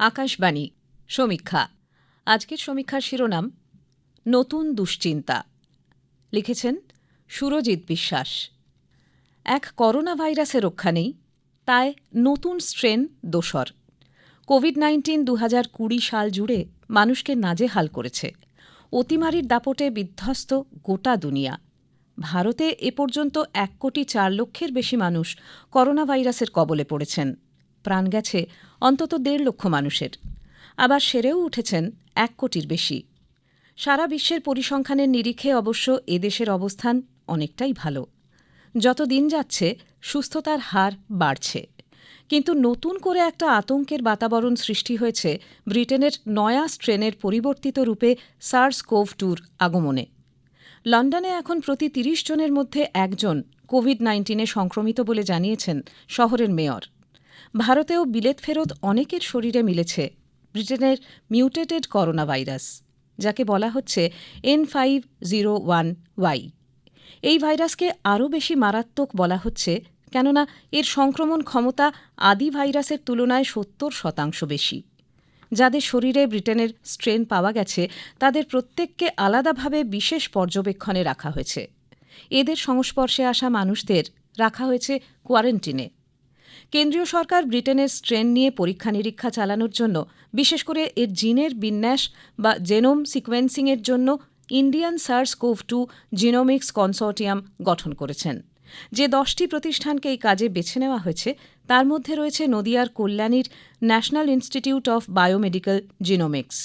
আকাশবাণী সমীক্ষা। আজকের সমীক্ষার শিরোনাম নতুন দুশ্চিন্তা। লিখেছেন সুরজিৎ বিশ্বাস। এক করোনা ভাইরাসে রক্ষা নেই, তাই নতুন স্ট্রেন দোসর। কোভিড-19 2020 সাল জুড়ে মানুষকে নাজেহাল করেছে। অতিমারির দাপটে বিধ্বস্ত গোটা দুনিয়া। ভারতে এ পর্যন্ত 1,04,00,000-এর বেশি মানুষ করোনা ভাইরাসের কবলে পড়েছেন। প্রাণ গেছে অন্তত 1.5 লক্ষ মানুষের। আবার সেরেও উঠেছেন 1 কোটির বেশি। সারা বিশ্বের পরিসংখ্যানের নিরিখে অবশ্য এদেশের অবস্থান অনেকটাই ভালো। যত দিন যাচ্ছে সুস্থতার হার বাড়ছে। কিন্তু নতুন করে একটা আতঙ্কের বাতাবরণ সৃষ্টি হয়েছে ব্রিটেনের নয়া স্ট্রেনের পরিবর্তিত রূপে SARS-CoV-2 আগমনে। লন্ডনে এখন প্রতি 30 জনের মধ্যে একজন কোভিড-19 সংক্রমিত বলে জানিয়েছেন শহরের মেয়র। ভারতেও বিলেত ফেরত অনেকের শরীরে মিলেছে ব্রিটেনের মিউটেটেড করোনা ভাইরাস, যাকে বলা হচ্ছে N501Y। এই ভাইরাসকে আরও বেশি মারাত্মক বলা হচ্ছে কেননা এর সংক্রমণ ক্ষমতা আদি ভাইরাসের তুলনায় 70% বেশি। যাদের শরীরে ব্রিটেনের স্ট্রেন পাওয়া গেছে তাদের প্রত্যেককে আলাদাভাবে বিশেষ পর্যবেক্ষণে রাখা হয়েছে। এদের সংস্পর্শে আসা মানুষদের রাখা হয়েছে কোয়ারেন্টিনে। কেন্দ্রীয় সরকার ব্রিটেনের স্ট্রেন নিয়ে পরীক্ষা নিরীক্ষা চালানোর জন্য, বিশেষ করে এর জিনের বিন্যাস বা জেনোম সিকোয়েন্সিংয়ের জন্য ইন্ডিয়ান SARS-CoV-2 জিনোমিক্স কনসোর্টিয়াম গঠন করেছেন। যে 10টি প্রতিষ্ঠানকে এই কাজে বেছে নেওয়া হয়েছে তার মধ্যে রয়েছে নদিয়ার কল্যাণীর national institute of biomedical genomics.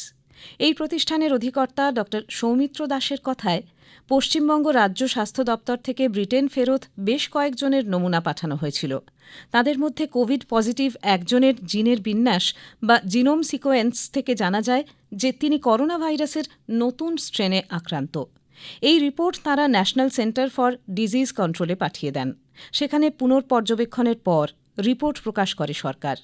এই প্রতিষ্ঠানের অধিকর্তা ড সৌমিত্র দাসের কথায়, পশ্চিমবঙ্গ রাজ্য স্বাস্থ্য দপ্তর থেকে ব্রিটেন ফেরত বেশ কয়েকজনের নমুনা পাঠানো হয়েছিল। তাদের মধ্যে কোভিড পজিটিভ একজনের জিনের বিন্যাস বা জিনোম সিকোয়েন্স থেকে জানা যায় যে তিনি করোনা ভাইরাসের নতুন স্ট্রেনে আক্রান্ত। এই রিপোর্ট তাঁরা ন্যাশনাল সেন্টার ফর ডিজিজ কন্ট্রোলে পাঠিয়ে দেন। সেখানে পুনর্পর্যবেক্ষণের পর রিপোর্ট প্রকাশ করে সরকার।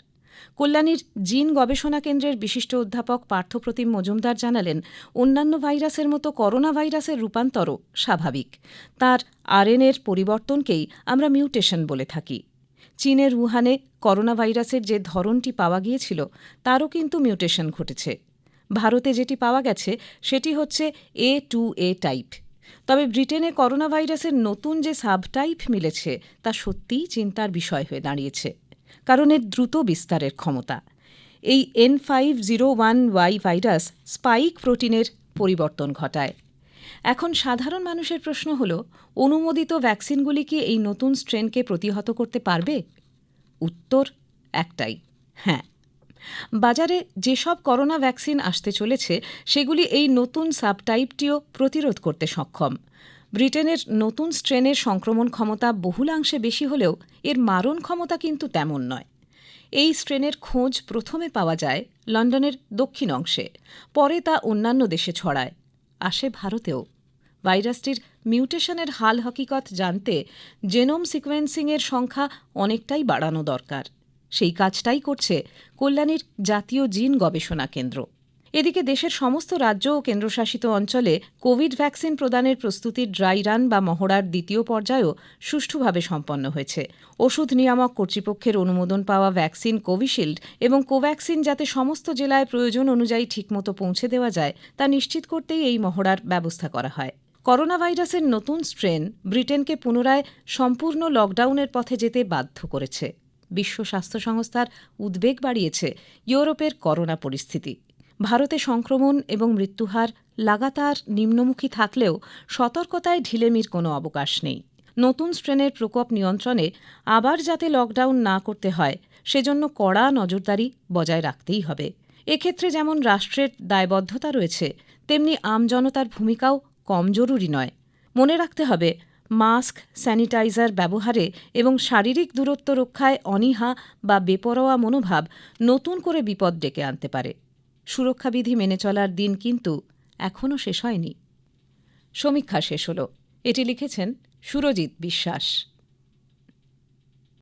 কল্যাণীর জিন গবেষণা কেন্দ্রের বিশিষ্ট অধ্যাপক পার্থপ্রতিম মজুমদার জানালেন, অন্যান্য ভাইরাসের মতো করোনা ভাইরাসের রূপান্তরও স্বাভাবিক। তার আরএনএর পরিবর্তনকেই আমরা মিউটেশন বলে থাকি। চীনের উহানে করোনা ভাইরাসের যে ধরনটি পাওয়া গিয়েছিল তারও কিন্তু মিউটেশন ঘটেছে। ভারতে যেটি পাওয়া গেছে সেটি হচ্ছে A2A টাইপ। তবে ব্রিটেনে করোনা ভাইরাসের নতুন যে সাবটাইপ মিলেছে তা সত্যিই চিন্তার বিষয় হয়ে দাঁড়িয়েছে, কারণ এর দ্রুত বিস্তারের ক্ষমতা। এই N501Y ভাইরাস স্পাইক প্রোটিনের পরিবর্তন ঘটায়। এখন সাধারণ মানুষের প্রশ্ন হল, অনুমোদিত ভ্যাকসিনগুলি কি এই নতুন স্ট্রেনকে প্রতিহত করতে পারবে? উত্তর একটাই, হ্যাঁ। বাজারে যেসব করোনা ভ্যাকসিন আসতে চলেছে সেগুলি এই নতুন সাবটাইপটিও প্রতিরোধ করতে সক্ষম। ব্রিটেনের নতুন স্ট্রেনের সংক্রমণ ক্ষমতা বহুলাংশে বেশি হলেও এর মারণ ক্ষমতা কিন্তু তেমন নয়। এই স্ট্রেনের খোঁজ প্রথমে পাওয়া যায় লন্ডনের দক্ষিণ অংশে, পরে তা অন্যান্য দেশে ছড়ায়, আসে ভারতেও। ভাইরাসটির মিউটেশনের হাল হকিকত জানতে জেনোম সিকোয়েন্সিংয়ের সংখ্যা অনেকটাই বাড়ানো দরকার। সেই কাজটাই করছে কল্যাণীর জাতীয় জিন গবেষণা কেন্দ্র। এদিকে দেশের সমস্ত রাজ্য ও কেন্দ্রশাসিত অঞ্চলে কোভিড ভ্যাকসিন প্রদানের প্রস্তুতির ড্রাই রান বা মহড়ার দ্বিতীয় পর্যায়েও সুষ্ঠুভাবে সম্পন্ন হয়েছে। ওষুধ নিয়ামক কর্তৃপক্ষের অনুমোদন পাওয়া ভ্যাকসিন কোভিশিল্ড এবং কোভ্যাক্সিন যাতে সমস্ত জেলায় প্রয়োজন অনুযায়ী ঠিকমতো পৌঁছে দেওয়া যায় তা নিশ্চিত করতেই এই মহড়ার ব্যবস্থা করা হয়। করোনা ভাইরাসের নতুন স্ট্রেন ব্রিটেনকে পুনরায় সম্পূর্ণ লকডাউনের পথে যেতে বাধ্য করেছে। বিশ্ব স্বাস্থ্য সংস্থার উদ্বেগ বাড়িয়েছে ইউরোপের করোনা পরিস্থিতি। ভারতে সংক্রমণ এবং মৃত্যুহার লাগাতার নিম্নমুখী থাকলেও সতর্কতায় ঢিলেমির কোনো অবকাশ নেই। নতুন স্ট্রেনের প্রকোপ নিয়ন্ত্রণে আবার যাতে লকডাউন না করতে হয় সেজন্য কড়া নজরদারি বজায় রাখতেই হবে। এক্ষেত্রে যেমন রাষ্ট্রের দায়বদ্ধতা রয়েছে, তেমনি আমজনতার ভূমিকাও কম জরুরি নয়। মনে রাখতে হবে, মাস্ক, স্যানিটাইজার ব্যবহারে এবং শারীরিক দূরত্ব রক্ষায় অনীহা বা বেপরোয়া মনোভাব নতুন করে বিপদ ডেকে আনতে পারে। সুরক্ষাবিধি মেনে চলার দিন কিন্তু এখনও শেষ হয়নি। সমীক্ষা শেষ হল। এটি লিখেছেন সুরজিৎ বিশ্বাস।